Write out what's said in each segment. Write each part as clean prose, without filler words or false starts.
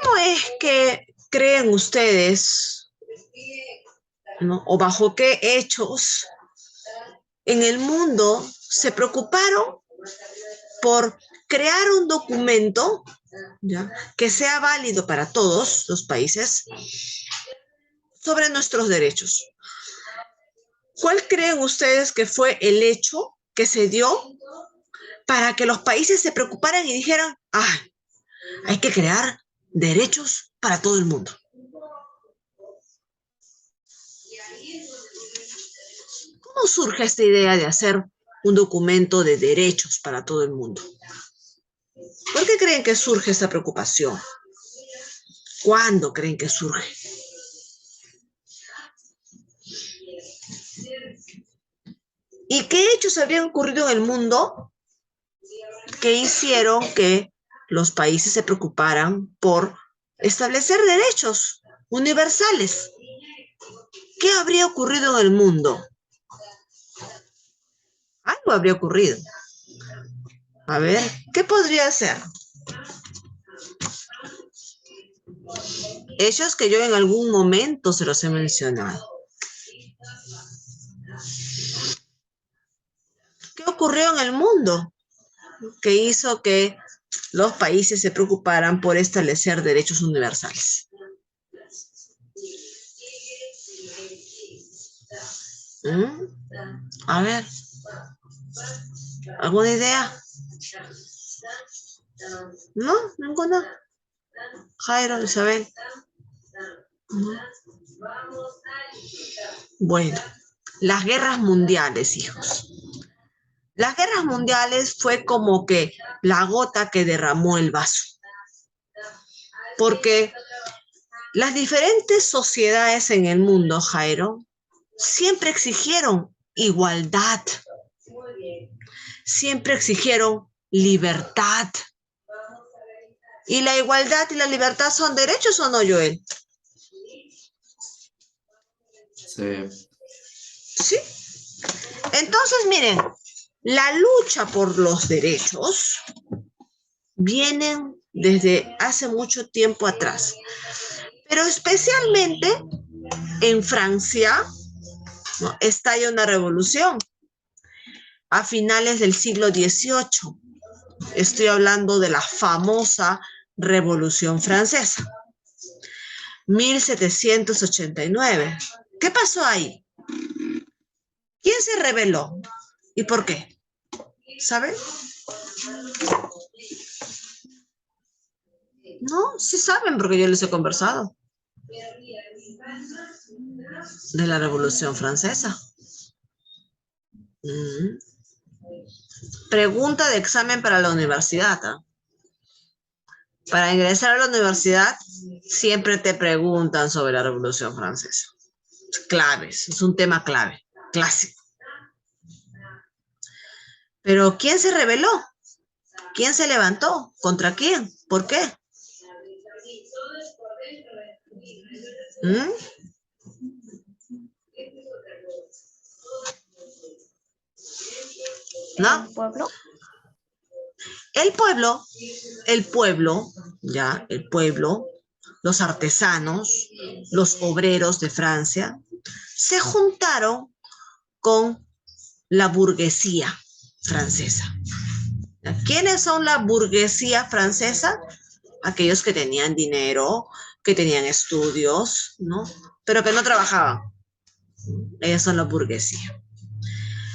¿Cómo es que creen ustedes, ¿no? O bajo qué hechos en el mundo se preocuparon por crear un documento, ¿ya?, que sea válido para todos los países sobre nuestros derechos? ¿Cuál creen ustedes que fue el hecho que se dio para que los países se preocuparan y dijeran, ah, hay que crear derechos para todo el mundo? ¿Cómo surge esta idea de hacer un documento de derechos para todo el mundo? ¿Por qué creen que surge esta preocupación? ¿Cuándo creen que surge? ¿Y qué hechos habrían ocurrido en el mundo que hicieron que los países se preocuparan por establecer derechos universales? ¿Qué habría ocurrido en el mundo? Algo habría ocurrido. A ver, ¿qué podría ser? Hechos que yo en algún momento se los he mencionado. ¿Qué ocurrió en el mundo que hizo que los países se preocuparan por establecer derechos universales? A ver, ¿alguna idea? ¿No? ¿Ninguna? Jairo, Isabel. Bueno, las guerras mundiales, hijos. Las guerras mundiales fue como que la gota que derramó el vaso. Porque las diferentes sociedades en el mundo, Jairo, siempre exigieron igualdad. Siempre exigieron libertad. ¿Y la igualdad y la libertad son derechos o no, Joel? Sí. ¿Sí? Entonces, miren, la lucha por los derechos vienen desde hace mucho tiempo atrás, pero especialmente en Francia, ¿no?, estalla una revolución a finales del siglo XVIII. Estoy hablando de la famosa Revolución Francesa, 1789. ¿Qué pasó ahí? ¿Quién se rebeló? ¿Y por qué? ¿Saben? No, sí saben porque yo les he conversado de la Revolución Francesa. Pregunta de examen para la universidad, ¿eh? Para ingresar a la universidad siempre te preguntan sobre la Revolución Francesa. Claves, es un tema clave, clásico. Pero ¿quién se rebeló? ¿Quién se levantó? ¿Contra quién? ¿Por qué? ¿No? ¿El pueblo? El pueblo, ya, el pueblo, los artesanos, los obreros de Francia, se juntaron con la burguesía francesa. ¿Quiénes son la burguesía francesa? Aquellos que tenían dinero, que tenían estudios, ¿no?, pero que no trabajaban. Ellos son la burguesía.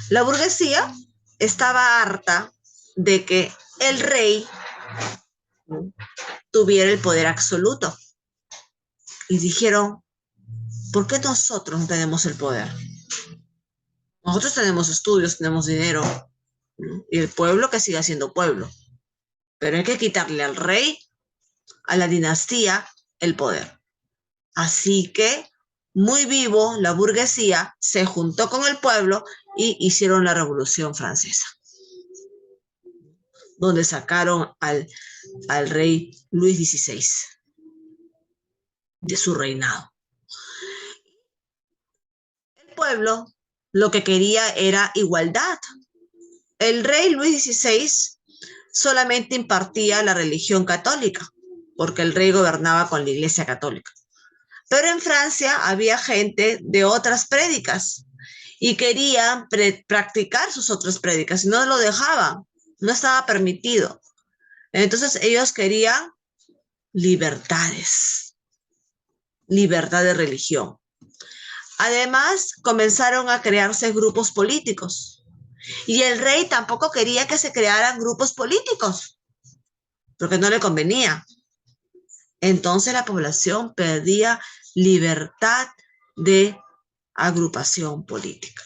La burguesía estaba harta de que el rey, ¿no?, tuviera el poder absoluto. Y dijeron, ¿por qué nosotros no tenemos el poder? Nosotros tenemos estudios, tenemos dinero, ¿no?, y el pueblo que siga siendo pueblo. Pero hay que quitarle al rey, a la dinastía, el poder. Así que, muy vivo, la burguesía se juntó con el pueblo y hicieron la Revolución Francesa, donde sacaron al rey Luis XVI de su reinado. El pueblo lo que quería era igualdad. El rey Luis XVI solamente impartía la religión católica, porque el rey gobernaba con la Iglesia Católica. Pero en Francia había gente de otras prédicas y querían practicar sus otras prédicas y no lo dejaban, no estaba permitido. Entonces ellos querían libertades, libertad de religión. Además, comenzaron a crearse grupos políticos y el rey tampoco quería que se crearan grupos políticos porque no le convenía. Entonces la población perdía libertad de agrupación política.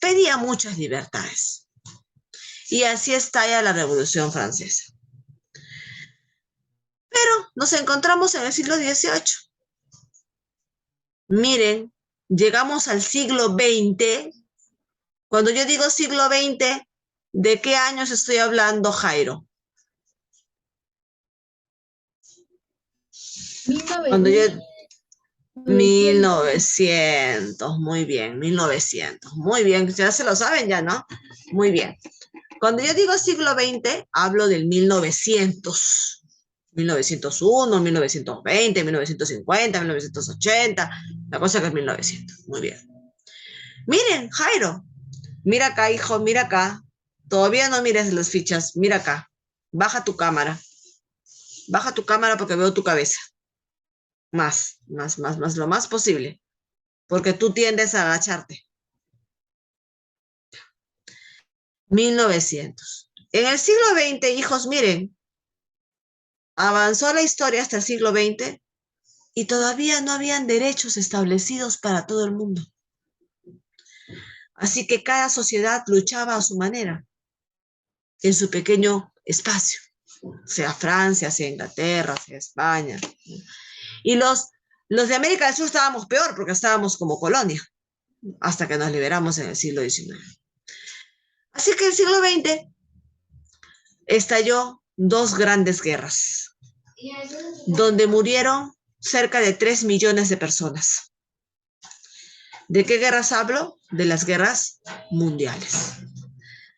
Pedía muchas libertades. Y así estalla la Revolución Francesa. Pero nos encontramos en el siglo XVIII. Miren, llegamos al siglo XX. Cuando yo digo siglo XX, ¿de qué años estoy hablando, Jairo? Cuando yo... 1900, muy bien, 1900, muy bien, ya se lo saben ya, ¿no? Muy bien. Cuando yo digo siglo XX, hablo del 1900, 1901, 1920, 1950, 1980, la cosa que es 1900, muy bien. Miren, Jairo, mira acá, hijo, mira acá, todavía no mires las fichas, mira acá, baja tu cámara porque veo tu cabeza. Más, lo más posible, porque tú tiendes a agacharte. 1900. En el siglo XX, hijos, miren, avanzó la historia hasta el siglo XX y todavía no habían derechos establecidos para todo el mundo. Así que cada sociedad luchaba a su manera, en su pequeño espacio, sea Francia, sea Inglaterra, sea España. Y los de América del Sur estábamos peor porque estábamos como colonia, hasta que nos liberamos en el siglo XIX. Así que en el siglo XX estalló dos grandes guerras, donde murieron cerca de 3 millones de personas. ¿De qué guerras hablo? De las guerras mundiales.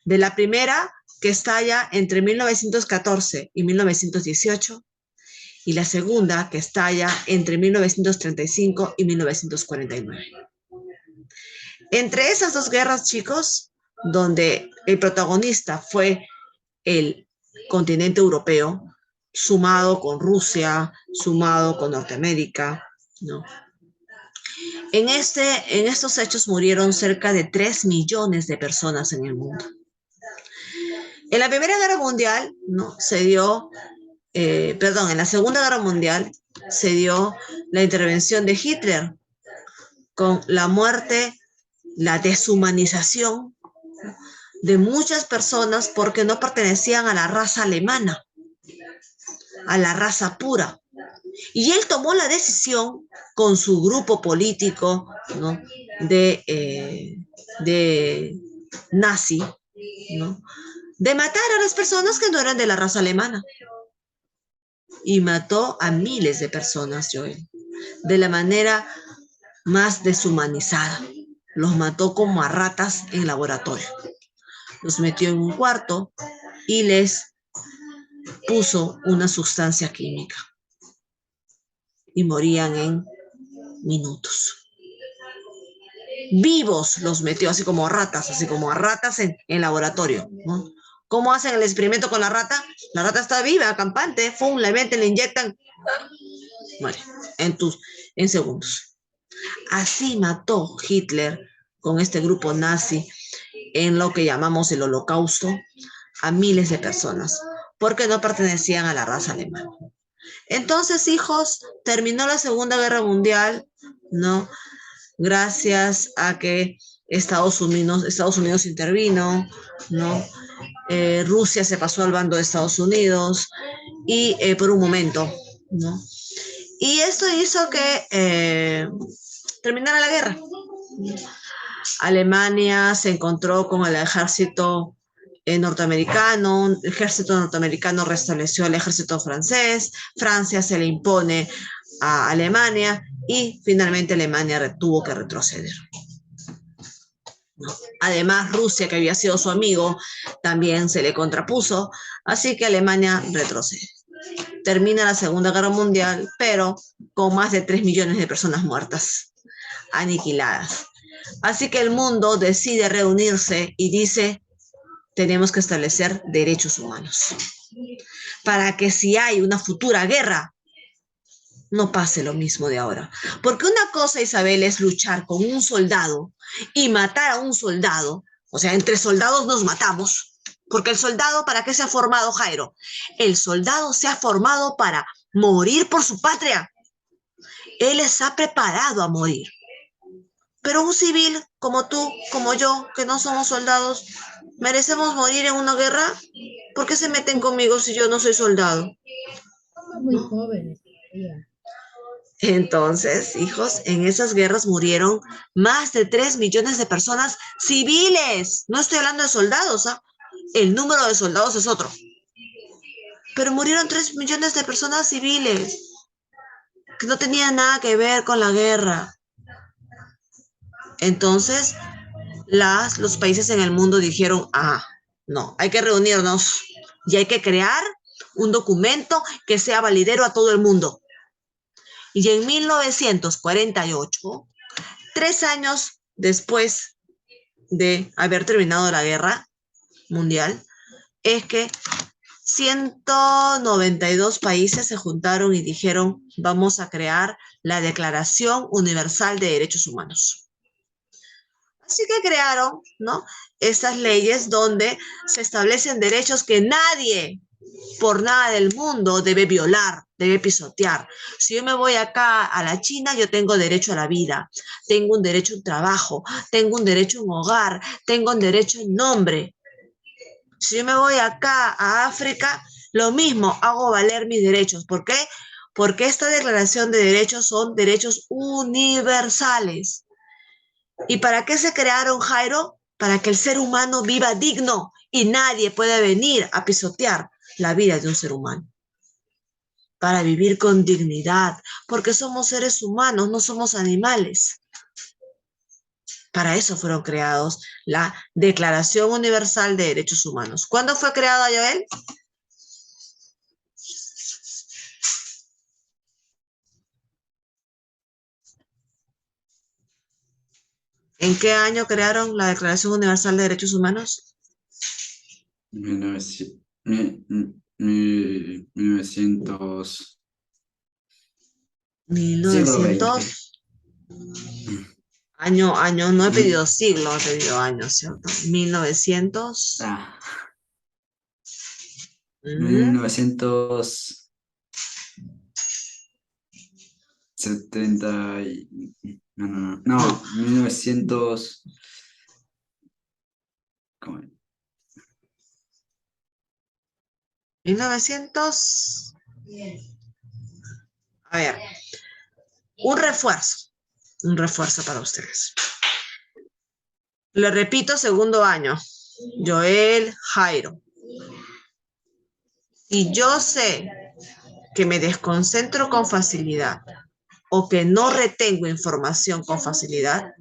De la primera, que estalla entre 1914 y 1918, y la segunda, que estalla entre 1935 y 1949. Entre esas dos guerras, chicos, donde el protagonista fue el continente europeo, sumado con Rusia, sumado con Norteamérica, ¿no? En estos hechos murieron cerca de 3 millones de personas en el mundo. En la Primera Guerra Mundial, ¿no? En la Segunda Guerra Mundial se dio la intervención de Hitler con la muerte, la deshumanización de muchas personas porque no pertenecían a la raza alemana, a la raza pura. Y él tomó la decisión con su grupo político, ¿no? de nazi, ¿no? De matar a las personas que no eran de la raza alemana. Y mató a miles de personas, Joel, de la manera más deshumanizada. Los mató como a ratas en laboratorio. Los metió en un cuarto y les puso una sustancia química. Y morían en minutos. Vivos los metió, así como a ratas en laboratorio, ¿no? ¿Cómo hacen el experimento con la rata? La rata está viva, campante, le meten, le inyectan, muere en segundos. Así mató Hitler con este grupo nazi en lo que llamamos el Holocausto a miles de personas, porque no pertenecían a la raza alemana. Entonces, hijos, terminó la Segunda Guerra Mundial, ¿no? Gracias a que Estados Unidos intervino, ¿no? Rusia se pasó al bando de Estados Unidos y por un momento, ¿no? Y esto hizo que terminara la guerra. Alemania se encontró con el ejército norteamericano, el ejército norteamericano restableció al ejército francés, Francia se le impone a Alemania y finalmente Alemania tuvo que retroceder. Además, Rusia, que había sido su amigo, también se le contrapuso, así que Alemania retrocede. termina la Segunda Guerra Mundial, pero con más de 3 millones de personas muertas, aniquiladas. Así que el mundo decide reunirse y dice, tenemos que establecer derechos humanos, para que si hay una futura guerra, no pase lo mismo de ahora. Porque una cosa, Isabel, es luchar con un soldado y matar a un soldado. O sea, entre soldados nos matamos. Porque el soldado, ¿para qué se ha formado, Jairo? El soldado se ha formado para morir por su patria. Él está preparado a morir. Pero un civil como tú, como yo, que no somos soldados, ¿merecemos morir en una guerra? ¿Por qué se meten conmigo si yo no soy soldado? Somos muy jóvenes todavía. Entonces, hijos, en esas guerras murieron más de 3 millones de personas civiles. No estoy hablando de soldados, ¿ah? El número de soldados es otro. Pero murieron 3 millones de personas civiles que no tenían nada que ver con la guerra. Entonces, los países en el mundo dijeron, no, hay que reunirnos y hay que crear un documento que sea validero a todo el mundo. Y en 1948, 3 años después de haber terminado la guerra mundial, es que 192 países se juntaron y dijeron, vamos a crear la Declaración Universal de Derechos Humanos. Así que crearon, ¿no?, estas leyes donde se establecen derechos que nadie, por nada del mundo, debe violar, debe pisotear. Si yo me voy acá a la China, yo tengo derecho a la vida, tengo un derecho a un trabajo, tengo un derecho a un hogar, tengo un derecho a un nombre. Si yo me voy acá a África, lo mismo, hago valer mis derechos. ¿Por qué? Porque esta declaración de derechos son derechos universales. ¿Y para qué se crearon, Jairo? Para que el ser humano viva digno y nadie puede venir a pisotear la vida de un ser humano. Para vivir con dignidad, porque somos seres humanos, no somos animales. Para eso fueron creados la Declaración Universal de Derechos Humanos. ¿Cuándo fue creada, Joel? ¿En qué año crearon la Declaración Universal de Derechos Humanos? 1900. 1900. Año, no he pedido siglo, he pedido años, ¿cierto? 1900. 1970 no, 1900. ¿Cómo? 1900. A ver, un refuerzo para ustedes. Le repito, segundo año. Joel, Jairo. Y yo sé que me desconcentro con facilidad o que no retengo información con facilidad,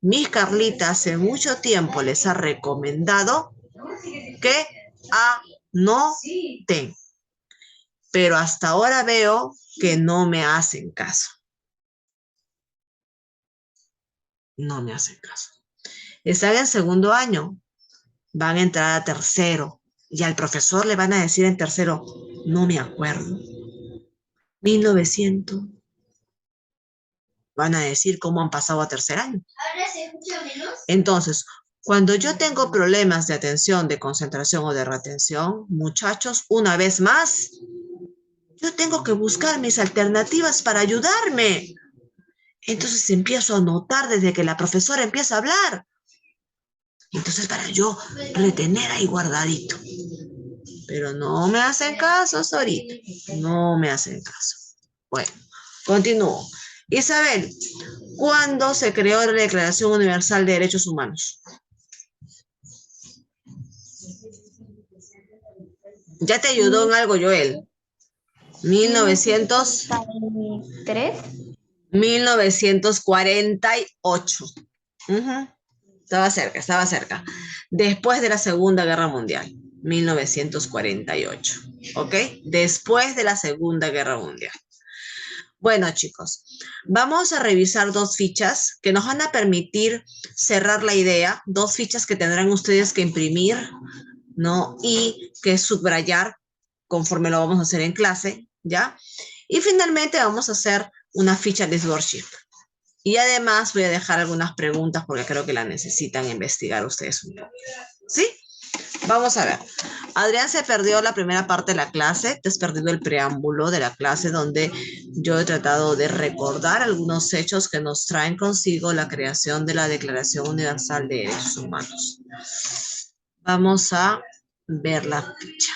Miss Carlita hace mucho tiempo les ha recomendado que anoten. Pero hasta ahora veo que no me hacen caso. No me hacen caso. Están en segundo año, van a entrar a tercero, y al profesor le van a decir en tercero, no me acuerdo. 1900. Van a decir cómo han pasado a tercer año. Entonces, cuando yo tengo problemas de atención, de concentración o de retención, muchachos, una vez más, yo tengo que buscar mis alternativas para ayudarme. Entonces empiezo a notar desde que la profesora empieza a hablar. Entonces, para yo retener ahí guardadito. Pero no me hacen caso, Sorita. No me hacen caso. Bueno, continúo. Isabel, ¿cuándo se creó la Declaración Universal de Derechos Humanos? Ya te ayudó en algo, Joel. 1903. 1948. Estaba cerca. Después de la Segunda Guerra Mundial. 1948, ¿ok? Después de la Segunda Guerra Mundial. Bueno, chicos, vamos a revisar dos fichas que nos van a permitir cerrar la idea, dos fichas que tendrán ustedes que imprimir, ¿no? Y que subrayar conforme lo vamos a hacer en clase, ¿ya? Y finalmente vamos a hacer una ficha de worksheet. Y además voy a dejar algunas preguntas porque creo que la necesitan investigar ustedes un poco. ¿Sí? Vamos a ver. Adrián se perdió la primera parte de la clase. Te has perdido el preámbulo de la clase donde yo he tratado de recordar algunos hechos que nos traen consigo la creación de la Declaración Universal de Derechos Humanos. Vamos a ver la ficha.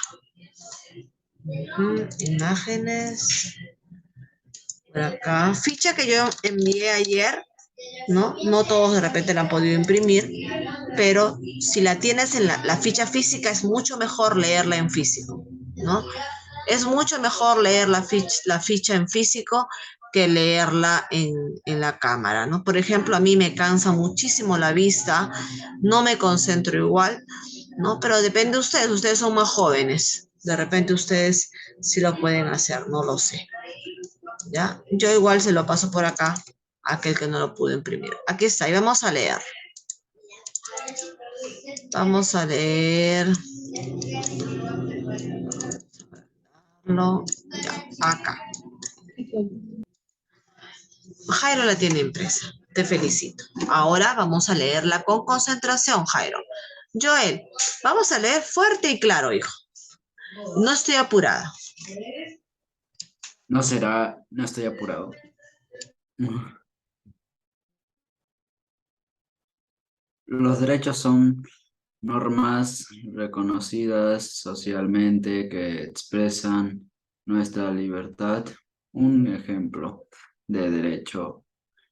Imágenes. Por acá. Ficha que yo envié ayer, ¿no? No todos de repente la han podido imprimir, pero si la tienes en la ficha física es mucho mejor leerla en físico, ¿no? Es mucho mejor leer la ficha en físico que leerla en la cámara, ¿no? Por ejemplo, a mí me cansa muchísimo la vista, no me concentro igual, ¿no? Pero depende de ustedes son más jóvenes, de repente ustedes sí lo pueden hacer, no lo sé, ¿ya? Yo igual se lo paso por acá a aquel que no lo pudo imprimir. Aquí está, y vamos a leer. Vamos a leer. No, ya, acá. Jairo la tiene impresa. Te felicito. Ahora vamos a leerla con concentración, Jairo. Joel, vamos a leer fuerte y claro, hijo. No estoy apurada. No será, no estoy apurado. Los derechos son normas reconocidas socialmente que expresan nuestra libertad. Un ejemplo de derecho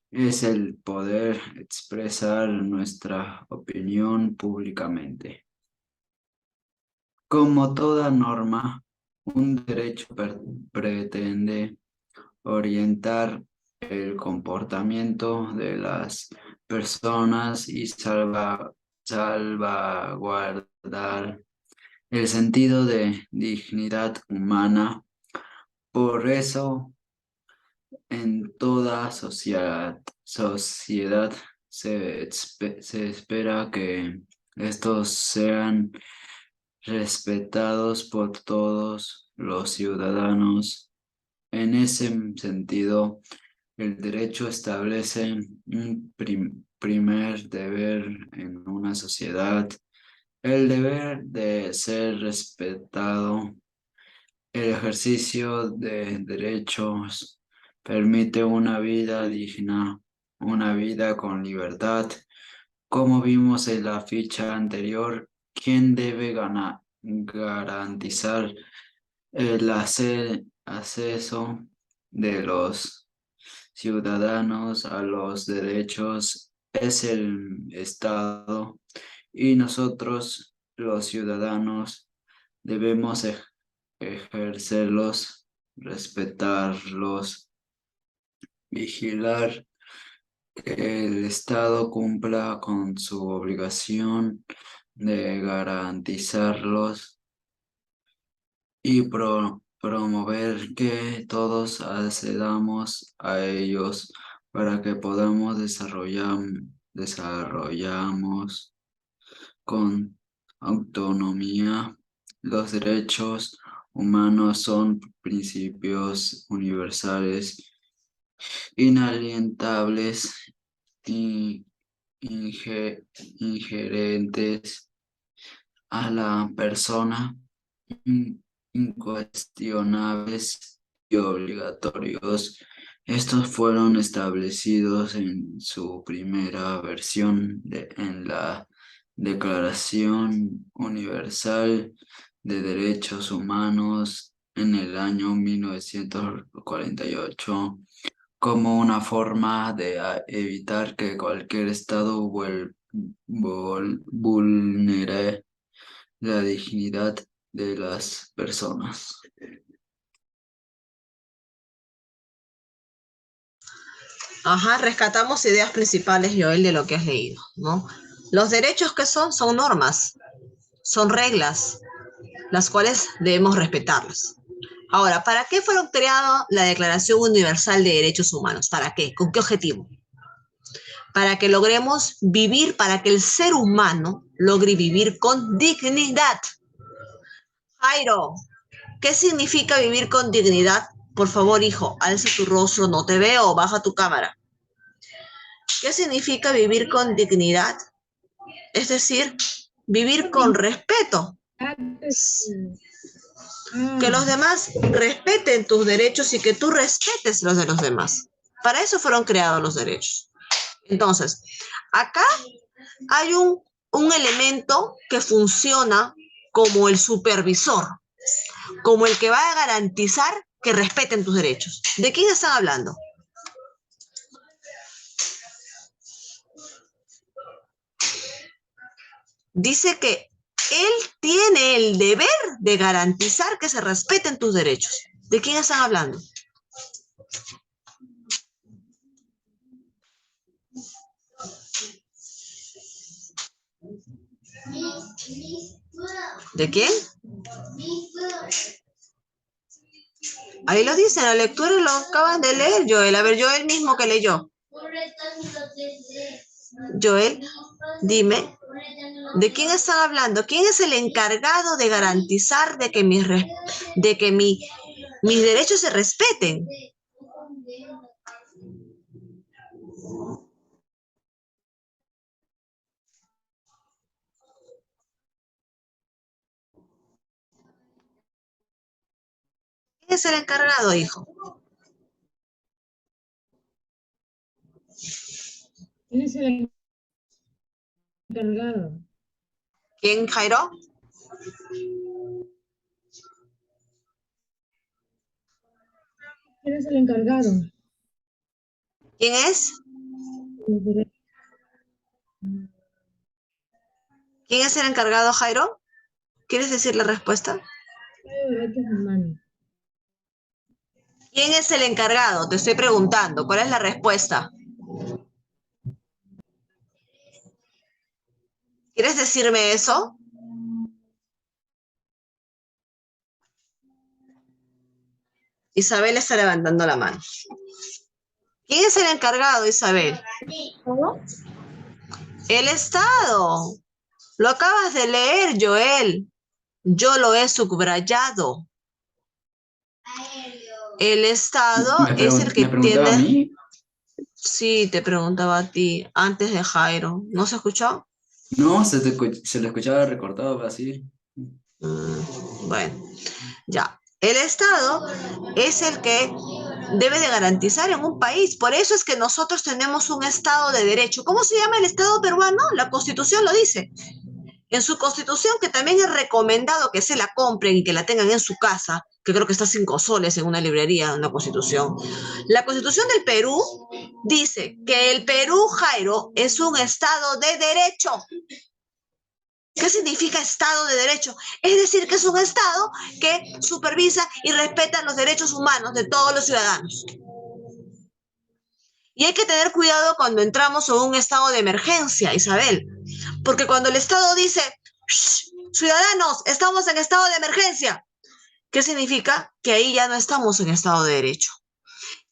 es el poder expresar nuestra opinión públicamente. Como toda norma, un derecho pretende orientar el comportamiento de las personas y salvaguardar el sentido de dignidad humana. Por eso, en toda sociedad se espera que estos sean respetados por todos los ciudadanos. En ese sentido, el derecho establece un primer deber en una sociedad, el deber de ser respetado. El ejercicio de derechos permite una vida digna, una vida con libertad. Como vimos en la ficha anterior, ¿quién debe garantizar el acceso de los ciudadanos a los derechos? Es el Estado y nosotros, los ciudadanos, debemos ejercerlos, respetarlos, vigilar que el Estado cumpla con su obligación de garantizarlos y promover que todos accedamos a ellos para que podamos desarrollamos con autonomía. Los derechos humanos son principios universales, inalientables y inherentes a la persona, incuestionables y obligatorios. Estos fueron establecidos en su primera versión en la Declaración Universal de Derechos Humanos en el año 1948 como una forma de evitar que cualquier Estado vulnere la dignidad de las personas. Ajá, rescatamos ideas principales, Joel, de lo que has leído, ¿no? Los derechos que son normas, son reglas, las cuales debemos respetarlas. Ahora, ¿para qué fueron creadas la Declaración Universal de Derechos Humanos? ¿Para qué? ¿Con qué objetivo? Para que logremos vivir, para que el ser humano logre vivir con dignidad. Jairo, ¿qué significa vivir con dignidad? Por favor, hijo, alza tu rostro, no te veo, baja tu cámara. ¿Qué significa vivir con dignidad? Es decir, vivir con respeto. Que los demás respeten tus derechos y que tú respetes los de los demás. Para eso fueron creados los derechos. Entonces, acá hay un elemento que funciona como el supervisor, como el que va a garantizar que respeten tus derechos. ¿De quién están hablando? Dice que él tiene el deber de garantizar que se respeten tus derechos. ¿De quién están hablando? ¿De quién? Ahí lo dice, en la lectura lo acaban de leer, Joel. A ver, Joel mismo que leyó. Joel, dime, ¿de quién están hablando? ¿Quién es el encargado de garantizar de que mis derechos se respeten? ¿Quién es el encargado, hijo? ¿Quién es el encargado? ¿Quién, Jairo? ¿Quién es el encargado? ¿Quién es? ¿Quién es el encargado, Jairo? ¿Quieres decir la respuesta? Derechos humanos. ¿Quién es el encargado? Te estoy preguntando. ¿Cuál es la respuesta? ¿Quieres decirme eso? Isabel está levantando la mano. ¿Quién es el encargado, Isabel? ¿Cómo? El Estado. Lo acabas de leer, Joel. Yo lo he subrayado. El Estado es el que ¿Me preguntaba a tiene... mí? Sí, te preguntaba a ti, antes de Jairo. ¿No se escuchó? No, se lo escuchaba recortado así. Bueno, ya. El Estado es el que debe de garantizar en un país. Por eso es que nosotros tenemos un Estado de Derecho. ¿Cómo se llama el Estado peruano? La Constitución lo dice. En su Constitución, que también es recomendado que se la compren y que la tengan en su casa, que creo que está 5 soles en una librería, una Constitución. La Constitución del Perú dice que el Perú, Jairo, es un Estado de Derecho. ¿Qué significa Estado de Derecho? Es decir, que es un Estado que supervisa y respeta los derechos humanos de todos los ciudadanos. Y hay que tener cuidado cuando entramos en un estado de emergencia, Isabel, porque cuando el Estado dice, ciudadanos, estamos en estado de emergencia, ¿qué significa? Que ahí ya no estamos en estado de derecho.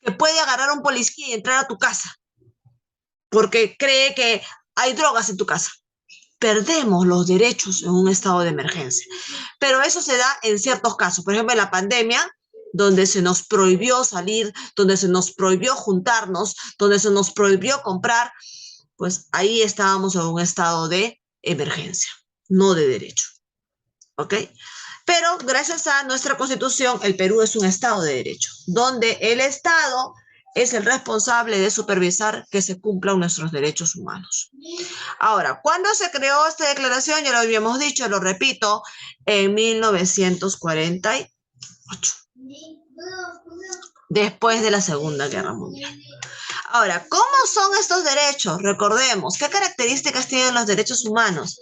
Que puede agarrar a un policía y entrar a tu casa porque cree que hay drogas en tu casa. Perdemos los derechos en un estado de emergencia. Pero eso se da en ciertos casos. Por ejemplo, en la pandemia, donde se nos prohibió salir, donde se nos prohibió juntarnos, donde se nos prohibió comprar, pues ahí estábamos en un estado de emergencia, no de derecho. ¿Ok? Pero gracias a nuestra Constitución, el Perú es un estado de derecho, donde el Estado es el responsable de supervisar que se cumplan nuestros derechos humanos. Ahora, ¿cuándo se creó esta declaración? Ya lo habíamos dicho, lo repito, en 1948, después de la Segunda Guerra Mundial. Ahora, ¿cómo son estos derechos? Recordemos, ¿qué características tienen los derechos humanos?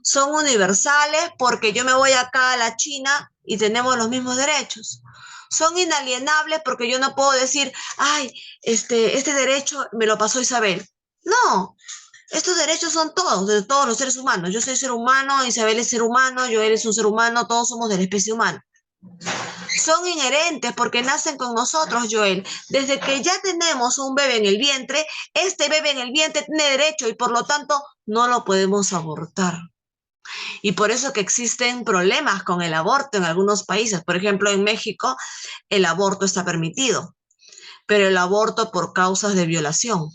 Son universales porque yo me voy acá a la China y tenemos los mismos derechos. Son inalienables porque yo no puedo decir, ay, este derecho me lo pasó Isabel. No, Estos derechos son todos, de todos los seres humanos. Yo soy ser humano, Isabel es ser humano, Joel es un ser humano, todos somos de la especie humana. Son inherentes porque nacen con nosotros, Joel. Desde que ya tenemos un bebé en el vientre, este bebé en el vientre tiene derecho y por lo tanto no lo podemos abortar. Y por eso que existen problemas con el aborto en algunos países. Por ejemplo, en México el aborto está permitido, pero el aborto por causas de violación,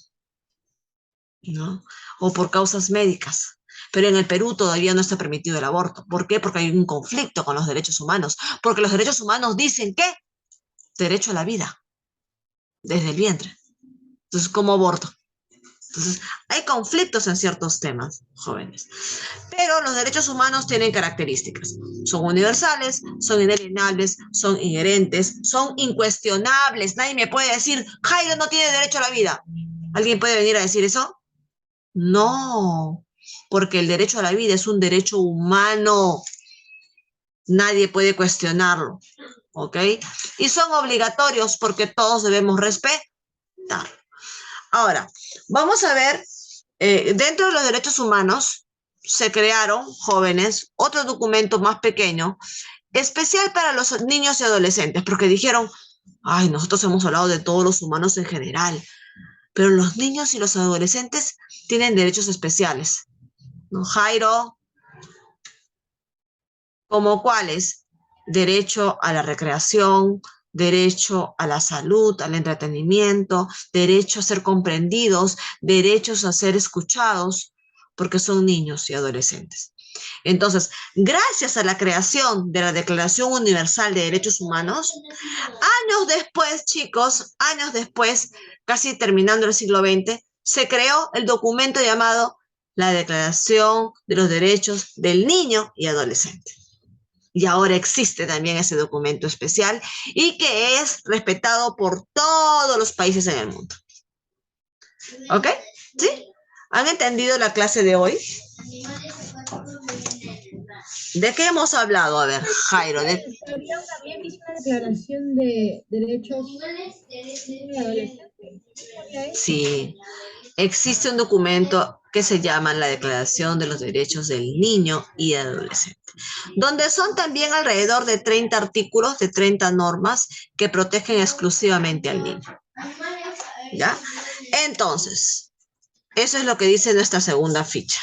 ¿no? O por causas médicas. Pero en el Perú todavía no está permitido el aborto. ¿Por qué? Porque hay un conflicto con los derechos humanos. Porque los derechos humanos dicen que derecho a la vida, desde el vientre. Entonces, ¿cómo aborto? Entonces, hay conflictos en ciertos temas, jóvenes. Pero los derechos humanos tienen características. Son universales, son inalienables, son inherentes, son incuestionables. Nadie me puede decir, Jairo no tiene derecho a la vida. ¿Alguien puede venir a decir eso? No, porque el derecho a la vida es un derecho humano. Nadie puede cuestionarlo, ¿ok? Y son obligatorios porque todos debemos respetar. Ahora, vamos a ver, dentro de los derechos humanos se crearon, jóvenes, otro documento más pequeño, especial para los niños y adolescentes, porque dijeron, ay, nosotros hemos hablado de todos los humanos en general, pero los niños y los adolescentes tienen derechos especiales, ¿no, Jairo? ¿Como cuáles? Derecho a la recreación, derecho a la salud, al entretenimiento, derecho a ser comprendidos, derechos a ser escuchados, porque son niños y adolescentes. Entonces, gracias a la creación de la Declaración Universal de Derechos Humanos, años después, chicos, años después, casi terminando el siglo XX, se creó el documento llamado la Declaración de los Derechos del Niño y Adolescente. Y ahora existe también ese documento especial y que es respetado por todos los países en el mundo. ¿Ok? ¿Sí? ¿Han entendido la clase de hoy? ¿De qué hemos hablado? A ver, Jairo. También hizo una declaración de derechos de adolescentes. Sí, existe un documento que se llama la Declaración de los Derechos del Niño y Adolescente, donde son también alrededor de 30 artículos, de 30 normas que protegen exclusivamente al niño. ¿Ya? Entonces, eso es lo que dice nuestra segunda ficha,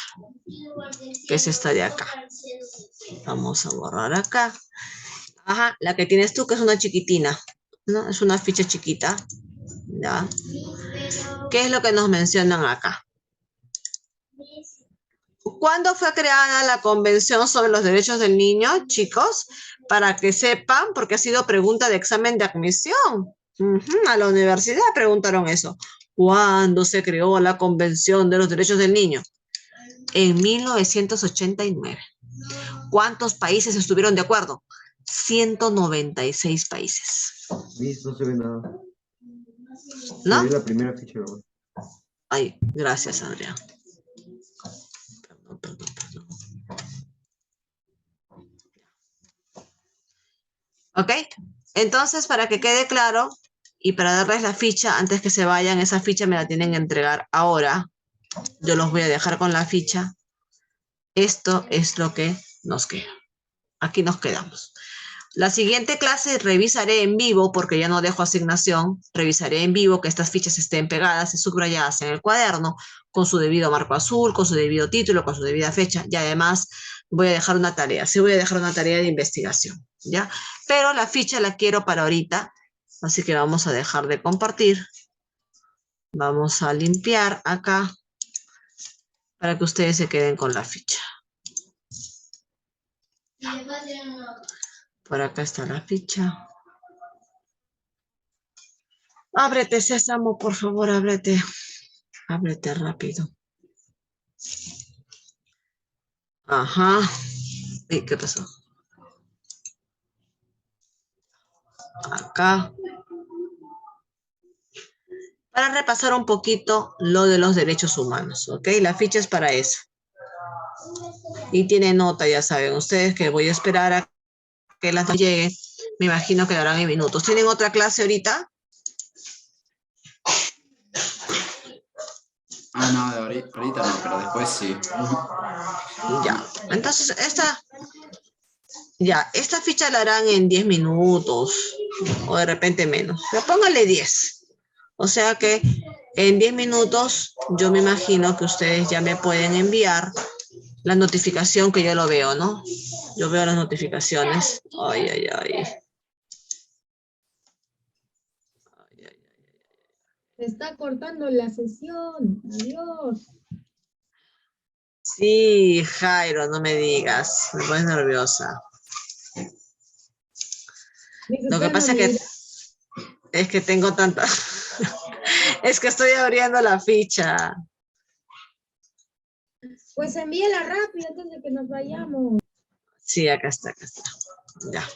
que es esta de acá. Vamos a borrar acá. Ajá, la que tienes tú, que es una chiquitina, ¿no? Es una ficha chiquita. ¿Ya? ¿Qué es lo que nos mencionan acá? ¿Cuándo fue creada la Convención sobre los Derechos del Niño, chicos? Para que sepan, porque ha sido pregunta de examen de admisión. A la universidad preguntaron eso. ¿Cuándo se creó la Convención de los Derechos del Niño? En 1989. ¿Cuántos países estuvieron de acuerdo? 196 países. Miss, no se ve nada. ¿No? Se ve la primera ficha, ¿no? Ay, gracias, Adrián. Perdón. ¿Ok? Entonces, para que quede claro y para darles la ficha, antes que se vayan, esa ficha me la tienen que entregar ahora. Yo los voy a dejar con la ficha. Esto es lo que nos queda. Aquí nos quedamos. La siguiente clase revisaré en vivo, porque ya no dejo asignación, revisaré en vivo que estas fichas estén pegadas y subrayadas en el cuaderno, con su debido marco azul, con su debido título, con su debida fecha, y además voy a dejar una tarea, sí voy a dejar una tarea de investigación, ¿ya? Pero la ficha la quiero para ahorita, así que vamos a dejar de compartir. Vamos a limpiar acá, para que ustedes se queden con la ficha. Por acá está la ficha. Ábrete, Sésamo, por favor, ábrete. Ábrete rápido. Ajá. ¿Y qué pasó? Acá. Para repasar un poquito lo de los derechos humanos, ¿ok? La ficha es para eso. Y tiene nota, ya saben ustedes, que voy a esperar a que las llegue. Me imagino que darán en minutos. ¿Tienen otra clase ahorita? No, ahorita no, pero después sí. Ya, entonces esta ficha la harán en 10 minutos o de repente menos. Pero póngale 10. O sea que en 10 minutos yo me imagino que ustedes ya me pueden enviar la notificación que yo lo veo, ¿no? Yo veo las notificaciones. Ay, ay, ay. Se está cortando la sesión. Adiós. Sí, Jairo, no me digas. Me pones nerviosa. Lo que pasa es que tengo tanta... Es que estoy abriendo la ficha. Pues envíela rápido antes de que nos vayamos. Sí, acá está. Ya.